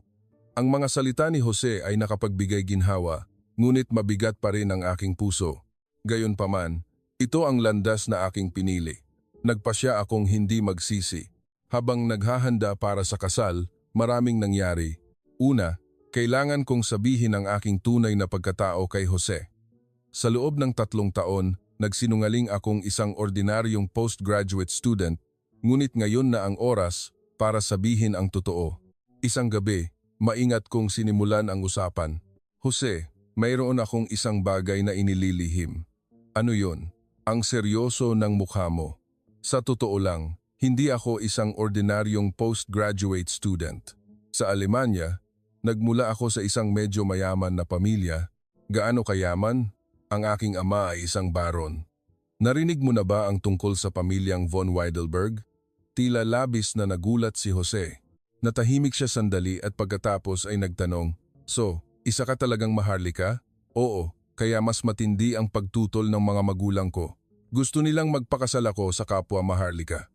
Ang mga salita ni Jose ay nakapagbigay ginhawa, ngunit mabigat pa rin ang aking puso. Gayunpaman, ito ang landas na aking pinili. Nagpasya akong hindi magsisi. Habang naghahanda para sa kasal, maraming nangyari. Una, kailangan kong sabihin ang aking tunay na pagkatao kay Jose. Sa loob ng 3 taon, nagsinungaling akong isang ordinaryong postgraduate student, ngunit ngayon na ang oras para sabihin ang totoo. Isang gabi, maingat kong sinimulan ang usapan. Jose, mayroon akong isang bagay na inililihim. Ano yon? Ang seryoso ng mukha mo. Sa totoo lang, hindi ako isang ordinaryong postgraduate student. Sa Alemanya, nagmula ako sa isang medyo mayaman na pamilya. Gaano kayaman? Ang aking ama ay isang baron. Narinig mo na ba ang tungkol sa pamilyang von Weidelberg? Tila labis na nagulat si Jose. Natahimik siya sandali at pagkatapos ay nagtanong, "So, isa ka talagang maharlika?" "Oo, kaya mas matindi ang pagtutol ng mga magulang ko. Gusto nilang magpakasal ako sa kapwa maharlika."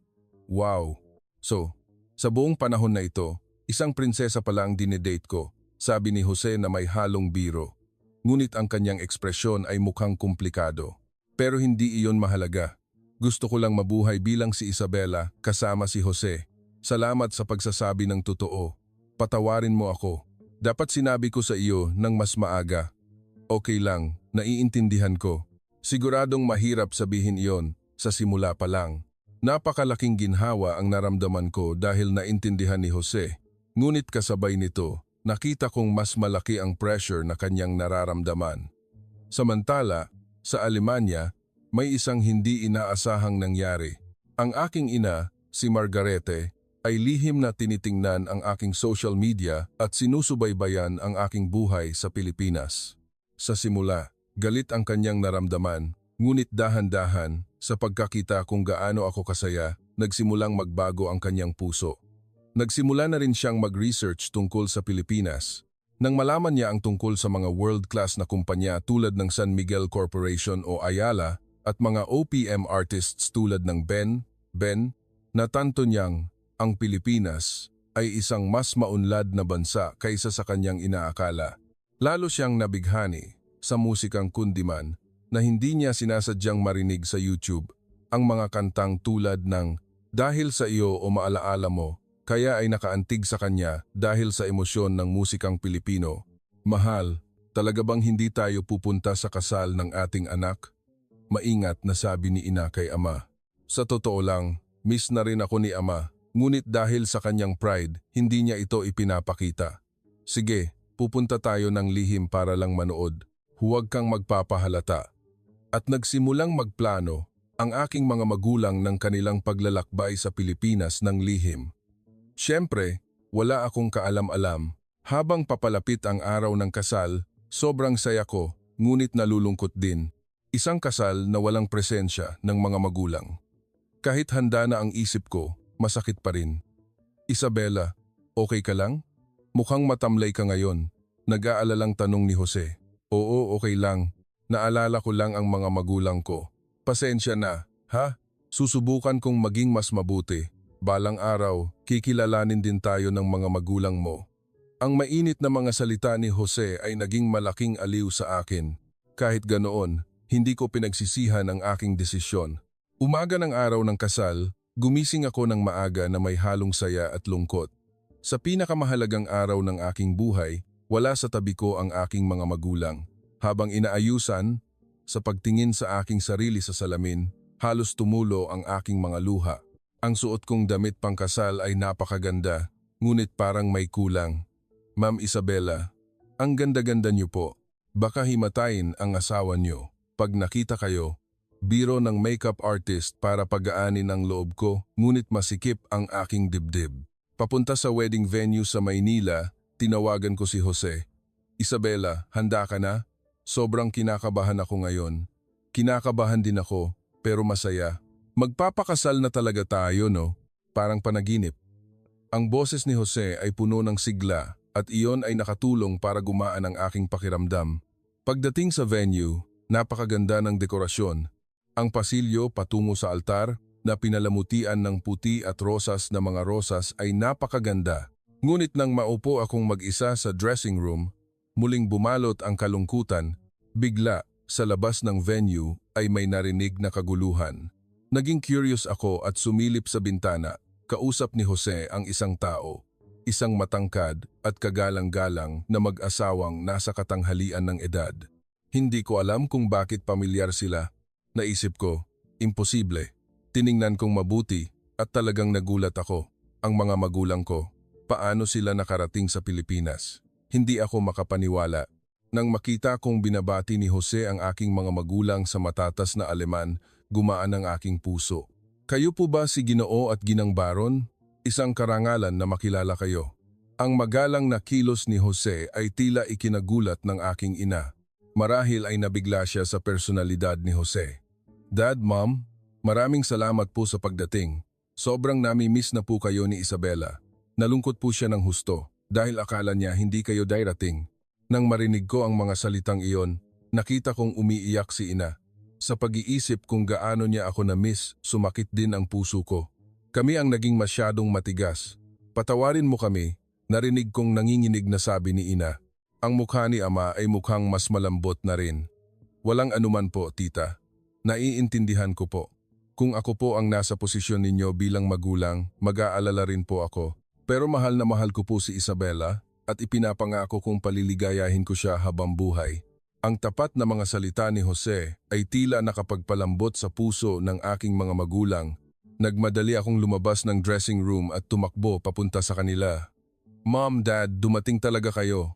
Wow! So, sa buong panahon na ito, isang prinsesa pala ang dinedate ko, sabi ni Jose na may halong biro. Ngunit ang kanyang ekspresyon ay mukhang komplikado. Pero hindi iyon mahalaga. Gusto ko lang mabuhay bilang si Isabela kasama si Jose. Salamat sa pagsasabi ng totoo. Patawarin mo ako. Dapat sinabi ko sa iyo ng mas maaga. Okay lang, naiintindihan ko. Siguradong mahirap sabihin iyon sa simula pa lang. Napakalaking ginhawa ang naramdaman ko dahil naintindihan ni Jose. Ngunit kasabay nito, nakita kong mas malaki ang pressure na kanyang nararamdaman. Samantala, sa Alemanya, may isang hindi inaasahang nangyari. Ang aking ina, si Margarete, ay lihim na tinitingnan ang aking social media at sinusubaybayan ang aking buhay sa Pilipinas. Sa simula, galit ang kanyang naramdaman, ngunit dahan-dahan, sa pagkakita kung gaano ako kasaya, nagsimulang magbago ang kanyang puso. Nagsimula na rin siyang mag-research tungkol sa Pilipinas. Nang malaman niya ang tungkol sa mga world-class na kumpanya tulad ng San Miguel Corporation o Ayala at mga OPM artists tulad ng Ben, natanto niyang ang Pilipinas ay isang mas maunlad na bansa kaysa sa kanyang inaakala. Lalo siyang nabighani sa musikang kundiman na hindi niya sinasadyang marinig sa YouTube, ang mga kantang tulad ng "Dahil sa iyo o Maalaala mo", kaya ay nakaantig sa kanya dahil sa emosyon ng musikang Pilipino. "Mahal, talaga bang hindi tayo pupunta sa kasal ng ating anak?" Maingat na sabi ni ina kay ama. Sa totoo lang, miss na rin ako ni ama, ngunit dahil sa kanyang pride, hindi niya ito ipinapakita. "Sige, pupunta tayo ng lihim para lang manood. Huwag kang magpapahalata." At nagsimulang magplano ang aking mga magulang ng kanilang paglalakbay sa Pilipinas ng lihim. Siyempre, wala akong kaalam-alam. Habang papalapit ang araw ng kasal, sobrang saya ko, ngunit nalulungkot din. Isang kasal na walang presensya ng mga magulang. Kahit handa na ang isip ko, masakit pa rin. "Isabela, okay ka lang? Mukhang matamlay ka ngayon." Nag-aalalang tanong ni Jose. "Oo, okay lang. Naalala ko lang ang mga magulang ko. Pasensya na, ha? Susubukan kong maging mas mabuti. Balang araw, kikilalanin din tayo ng mga magulang mo." Ang mainit na mga salita ni Jose ay naging malaking aliw sa akin. Kahit ganoon, hindi ko pinagsisihan ang aking desisyon. Umaga ng araw ng kasal, gumising ako ng maaga na may halong saya at lungkot. Sa pinakamahalagang araw ng aking buhay, wala sa tabi ko ang aking mga magulang. Habang inaayusan, sa pagtingin sa aking sarili sa salamin, halos tumulo ang aking mga luha. Ang suot kong damit pangkasal ay napakaganda, ngunit parang may kulang. "Ma'am Isabela, ang ganda-ganda niyo po. Baka himatayin ang asawa niyo. Pag nakita kayo, biro ng makeup artist para pagaanin ang loob ko, ngunit masikip ang aking dibdib." Papunta sa wedding venue sa Maynila, tinawagan ko si Jose. "Isabela, handa ka na?" Sobrang kinakabahan ako ngayon. Kinakabahan din ako, pero masaya. "Magpapakasal na talaga tayo, no? Parang panaginip." Ang boses ni Jose ay puno ng sigla at iyon ay nakatulong para gumaan ang aking pakiramdam. Pagdating sa venue, napakaganda ng dekorasyon. Ang pasilyo patungo sa altar, na pinalamutian ng puti at rosas na mga rosas ay napakaganda. Ngunit nang maupo akong mag-isa sa dressing room, muling bumalot ang kalungkutan, bigla sa labas ng venue ay may narinig na kaguluhan. Naging curious ako at sumilip sa bintana. Kausap ni Jose ang isang tao, isang matangkad at kagalang-galang na mag-asawang nasa katanghalian ng edad. Hindi ko alam kung bakit pamilyar sila. Naisip ko, imposible. Tiningnan kong mabuti at talagang nagulat ako. Ang mga magulang ko, paano sila nakarating sa Pilipinas? Hindi ako makapaniwala. Nang makita kong binabati ni Jose ang aking mga magulang sa matatas na Aleman, gumaan ang aking puso. Kayo po ba si Ginoo at Ginang Baron? Isang karangalan na makilala kayo. Ang magalang na kilos ni Jose ay tila ikinagulat ng aking ina. Marahil ay nabigla siya sa personalidad ni Jose. Dad, Mom, maraming salamat po sa pagdating. Sobrang nami-miss na po kayo ni Isabela. Nalungkot po siya ng husto dahil akala niya hindi kayo darating. Nang marinig ko ang mga salitang iyon, nakita kong umiiyak si ina. Sa pag-iisip kung gaano niya ako na-miss, sumakit din ang puso ko. Kami ang naging masyadong matigas. Patawarin mo kami, narinig kong nanginginig na sabi ni ina. Ang mukha ni ama ay mukhang mas malambot na rin. Walang anuman po, tita. Naiintindihan ko po. Kung ako po ang nasa posisyon ninyo bilang magulang, mag-aalala rin po ako. Pero mahal na mahal ko po si Isabela at ipinapangako kong paliligayahin ko siya habang buhay. Ang tapat na mga salita ni Jose ay tila nakapagpalambot sa puso ng aking mga magulang. Nagmadali akong lumabas ng dressing room at tumakbo papunta sa kanila. Mom, Dad, dumating talaga kayo.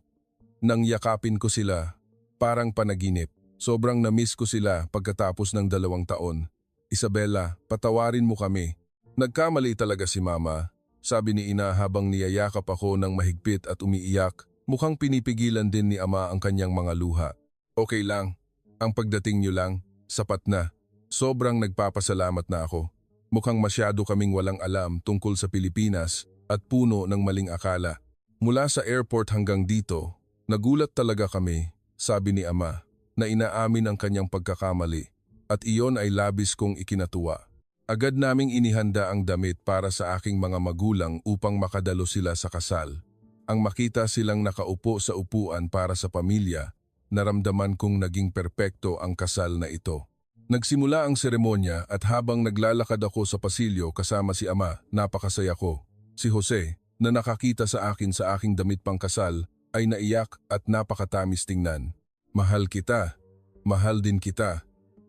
Nang yakapin ko sila, parang panaginip. Sobrang na-miss ko sila pagkatapos ng 2 taon. Isabela, patawarin mo kami. Nagkamali talaga si Mama, sabi ni ina habang niyayakap ako ng mahigpit at umiiyak. Mukhang pinipigilan din ni ama ang kanyang mga luha. Okay lang, ang pagdating niyo lang, sapat na. Sobrang nagpapasalamat na ako. Mukhang masyado kaming walang alam tungkol sa Pilipinas at puno ng maling akala. Mula sa airport hanggang dito, nagulat talaga kami, sabi ni ama, na inaamin ang kanyang pagkakamali at iyon ay labis kong ikinatuwa. Agad naming inihanda ang damit para sa aking mga magulang upang makadalo sila sa kasal. Ang makita silang nakaupo sa upuan para sa pamilya, naramdaman kong naging perpekto ang kasal na ito. Nagsimula ang seremonya at habang naglalakad ako sa pasilyo kasama si ama, napakasaya ko. Si Jose, na nakakita sa akin sa aking damit pangkasal, ay naiyak at napakatamis tingnan. Mahal kita, mahal din kita.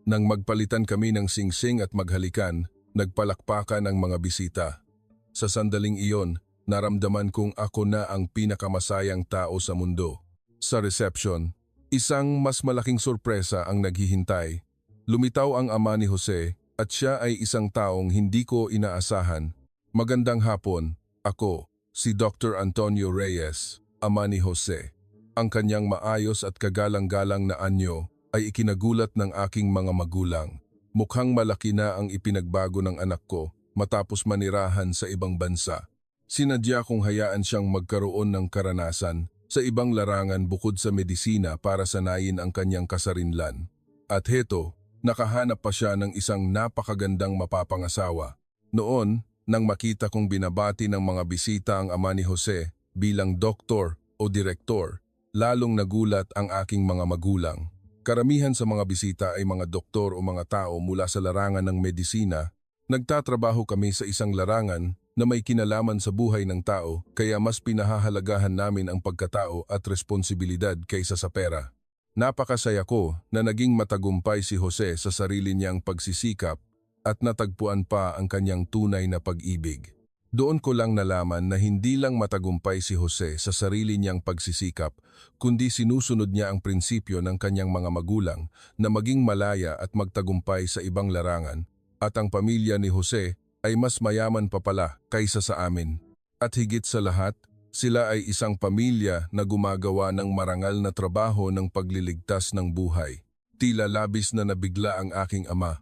Nang magpalitan kami ng singsing at maghalikan, nagpalakpakan ang mga bisita. Sa sandaling iyon, naramdaman kong ako na ang pinakamasayang tao sa mundo. Sa reception, isang mas malaking sorpresa ang naghihintay. Lumitaw ang ama ni Jose at siya ay isang taong hindi ko inaasahan. Magandang hapon, ako, si Dr. Antonio Reyes, ama ni Jose. Ang kanyang maayos at kagalang-galang na anyo ay ikinagulat ng aking mga magulang. Mukhang malaki na ang ipinagbago ng anak ko matapos manirahan sa ibang bansa. Sinadya kong hayaan siyang magkaroon ng karanasan sa ibang larangan bukod sa medisina para sanayin ang kanyang kasarinlan. At heto, nakahanap pa siya ng isang napakagandang mapapangasawa. Noon, nang makita kong binabati ng mga bisita ang ama ni Jose bilang doktor o direktor, lalong nagulat ang aking mga magulang. Karamihan sa mga bisita ay mga doktor o mga tao mula sa larangan ng medisina. Nagtatrabaho kami sa isang larangan na may kinalaman sa buhay ng tao kaya mas pinahahalagahan namin ang pagkatao at responsibilidad kaysa sa pera. Napakasaya ko na naging matagumpay si Jose sa sarili niyang pagsisikap at natagpuan pa ang kanyang tunay na pag-ibig. Doon ko lang nalaman na hindi lang matagumpay si Jose sa sarili niyang pagsisikap, kundi sinusunod niya ang prinsipyo ng kanyang mga magulang na maging malaya at magtagumpay sa ibang larangan. At ang pamilya ni Jose ay mas mayaman pa pala kaysa sa amin. At higit sa lahat, sila ay isang pamilya na gumagawa ng marangal na trabaho ng pagliligtas ng buhay. Tila labis na nabigla ang aking ama.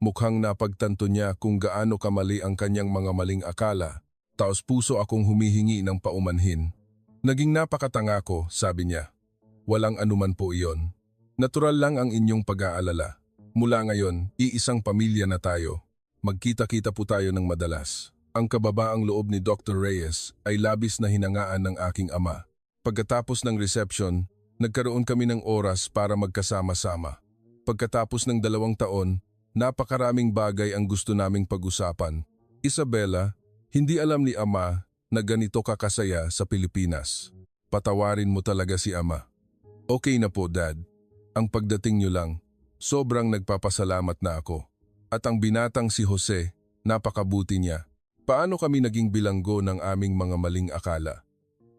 Mukhang napagtanto niya kung gaano kamali ang kanyang mga maling akala. Taos puso akong humihingi ng paumanhin. Naging napakatanga ko, sabi niya. Walang anuman po iyon. Natural lang ang inyong pag-aalala. Mula ngayon, iisang pamilya na tayo. magkita-kita po tayo ng madalas. Ang kababaang loob ni Dr. Reyes ay labis na hinangaan ng aking ama. Pagkatapos ng reception, nagkaroon kami ng oras para magkasama-sama. Pagkatapos ng 2 taon, napakaraming bagay ang gusto naming pag-usapan. Isabela, hindi alam ni ama na ganito kakasaya sa Pilipinas. Patawarin mo talaga si ama. Okay na po, Dad. Ang pagdating niyo lang, sobrang nagpapasalamat na ako. At ang binatang si Jose, napakabuti niya. Paano kami naging bilanggo ng aming mga maling akala?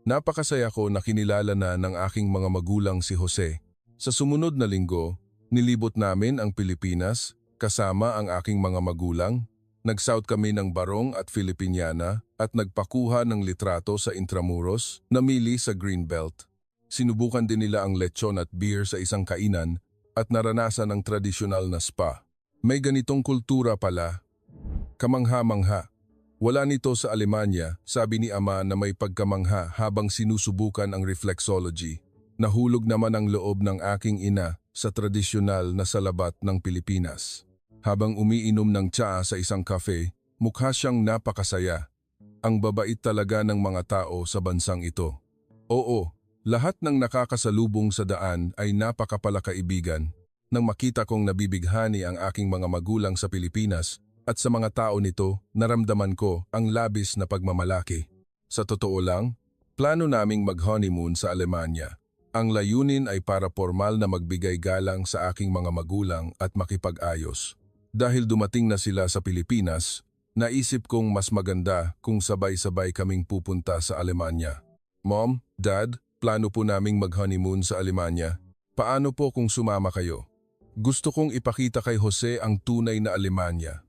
Napakasaya ko na kinilala na ng aking mga magulang si Jose. Sa sumunod na linggo, nilibot namin ang Pilipinas kasama ang aking mga magulang. Nag-south kami ng Barong at Filipiniana at nagpakuha ng litrato sa Intramuros, namili sa Greenbelt. Sinubukan din nila ang lechon at beer sa isang kainan at naranasan ang tradisyonal na spa. May ganitong kultura pala. Kamangha-mangha. Wala nito sa Alemanya, sabi ni ama na may pagkamangha habang sinusubukan ang reflexology. Nahulog naman ang loob ng aking ina sa tradisyonal na salabat ng Pilipinas. Habang umiinom ng tsaa sa isang cafe, mukha siyang napakasaya. Ang babait talaga ng mga tao sa bansang ito. Oo, lahat ng nakakasalubong sa daan ay napakapalakaibigan. Nang makita kong nabibighani ang aking mga magulang sa Pilipinas, at sa mga tao nito, naramdaman ko ang labis na pagmamalaki. Sa totoo lang, plano naming mag-honeymoon sa Alemanya. Ang layunin ay para formal na magbigay galang sa aking mga magulang at makipag-ayos. Dahil dumating na sila sa Pilipinas, naisip kong mas maganda kung sabay-sabay kaming pupunta sa Alemanya. Mom, Dad, plano po naming mag-honeymoon sa Alemanya. Paano po kung sumama kayo? Gusto kong ipakita kay Jose ang tunay na Alemanya.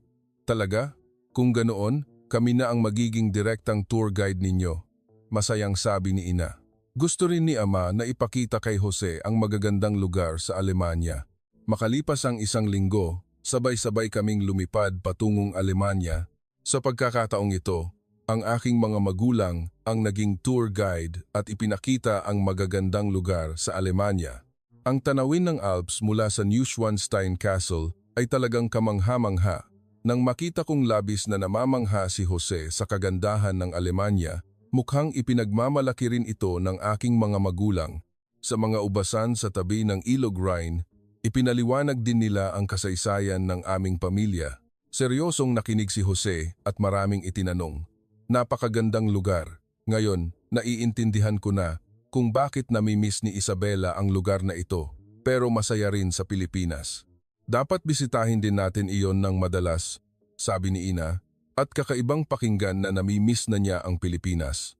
Talaga? Kung ganoon, kami na ang magiging direktang tour guide ninyo. Masayang sabi ni ina. Gusto rin ni ama na ipakita kay Jose ang magagandang lugar sa Alemanya. Makalipas ang 1 linggo, sabay-sabay kaming lumipad patungong Alemanya. Sa pagkakataong ito, ang aking mga magulang ang naging tour guide at ipinakita ang magagandang lugar sa Alemanya. Ang tanawin ng Alps mula sa Neuschwanstein Castle ay talagang kamangha-mangha. Nang makita kong labis na namamangha si Jose sa kagandahan ng Alemanya, mukhang ipinagmamalaki rin ito ng aking mga magulang. Sa mga ubasan sa tabi ng Ilog Rhine, ipinaliwanag din nila ang kasaysayan ng aming pamilya. Seryosong nakinig si Jose at maraming itinanong. Napakagandang lugar. Ngayon, naiintindihan ko na kung bakit namimiss ni Isabela ang lugar na ito, pero masaya rin sa Pilipinas. Dapat bisitahin din natin iyon ng madalas, sabi ni ina, at kakaibang pakinggan na namimiss na niya ang Pilipinas.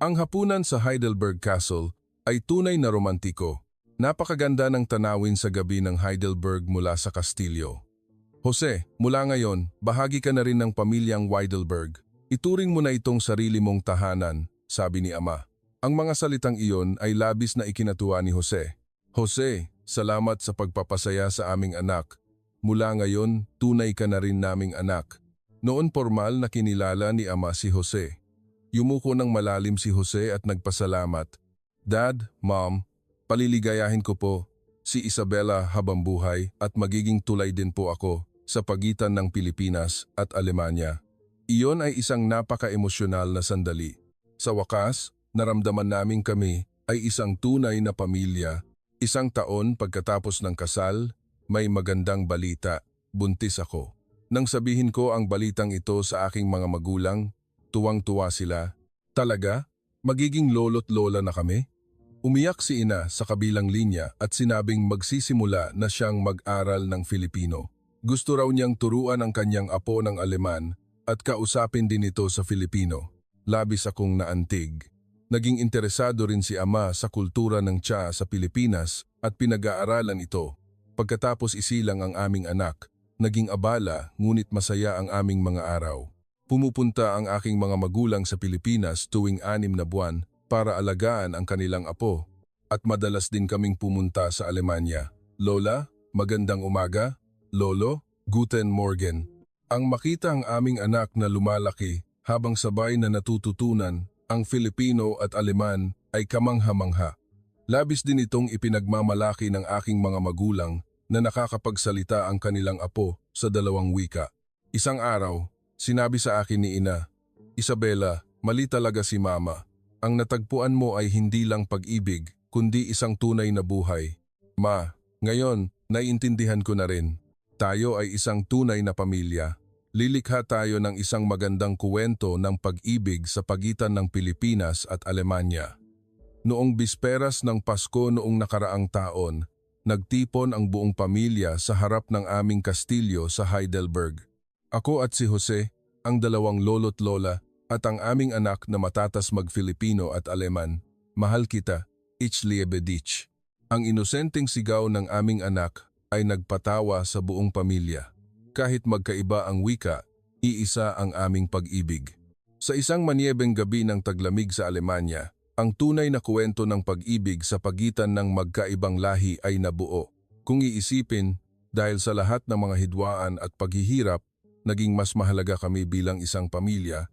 Ang hapunan sa Heidelberg Castle ay tunay na romantiko. Napakaganda ng tanawin sa gabi ng Heidelberg mula sa kastilyo. Jose, mula ngayon, bahagi ka na rin ng pamilyang Heidelberg. Ituring mo na itong sarili mong tahanan, sabi ni ama. Ang mga salitang iyon ay labis na ikinatuwa ni Jose. Jose, salamat sa pagpapasaya sa aming anak. Mula ngayon, tunay ka na rin naming anak. Noon formal na kinilala ni ama si Jose. Yumuko ng malalim si Jose at nagpasalamat. Dad, Mom, paliligayahin ko po si Isabela habang buhay at magiging tulay din po ako sa pagitan ng Pilipinas at Alemanya. Iyon ay isang napaka-emosyonal na sandali. Sa wakas, naramdaman namin kami ay isang tunay na pamilya. 1 taon pagkatapos ng kasal, may magandang balita, buntis ako. Nang sabihin ko ang balitang ito sa aking mga magulang, tuwang-tuwa sila. Talaga? Magiging lolo't lola na kami? Umiyak si ina sa kabilang linya at sinabing magsisimula na siyang mag-aral ng Filipino. Gusto raw niyang turuan ang kanyang apo ng Aleman at kausapin din ito sa Filipino. Labis akong naantig. Naging interesado rin si ama sa kultura ng tsa sa Pilipinas at pinag-aaralan ito. Pagkatapos isilang ang aming anak, naging abala ngunit masaya ang aming mga araw. Pumupunta ang aking mga magulang sa Pilipinas tuwing 6 na buwan para alagaan ang kanilang apo at madalas din kaming pumunta sa Alemanya. Lola, magandang umaga. Lolo, guten Morgen. Ang makita ang aming anak na lumalaki habang sabay na natututunan ang Filipino at Aleman ay kamangha-mangha. Labis din itong ipinagmamalaki ng aking mga magulang na nakakapagsalita ang kanilang apo sa 2 wika. Isang araw, sinabi sa akin ni Ina, "Isabela, mali talaga si Mama. Ang natagpuan mo ay hindi lang pag-ibig, kundi isang tunay na buhay." Ma, ngayon, naiintindihan ko na rin. Tayo ay isang tunay na pamilya. Lilikha tayo ng isang magandang kuwento ng pag-ibig sa pagitan ng Pilipinas at Alemanya. Noong bisperas ng Pasko noong nakaraang taon, nagtipon ang buong pamilya sa harap ng aming kastilyo sa Heidelberg. Ako at si Jose, ang dalawang lolo't lola, at ang aming anak na matatas mag-Filipino at Aleman. "Mahal kita, ich liebe dich." Ang inosenteng sigaw ng aming anak ay nagpatawa sa buong pamilya. Kahit magkaiba ang wika, iisa ang aming pag-ibig. Sa isang manyebeng gabi ng taglamig sa Alemanya, ang tunay na kwento ng pag-ibig sa pagitan ng magkaibang lahi ay nabuo. Kung iisipin, dahil sa lahat ng mga hidwaan at paghihirap, naging mas mahalaga kami bilang isang pamilya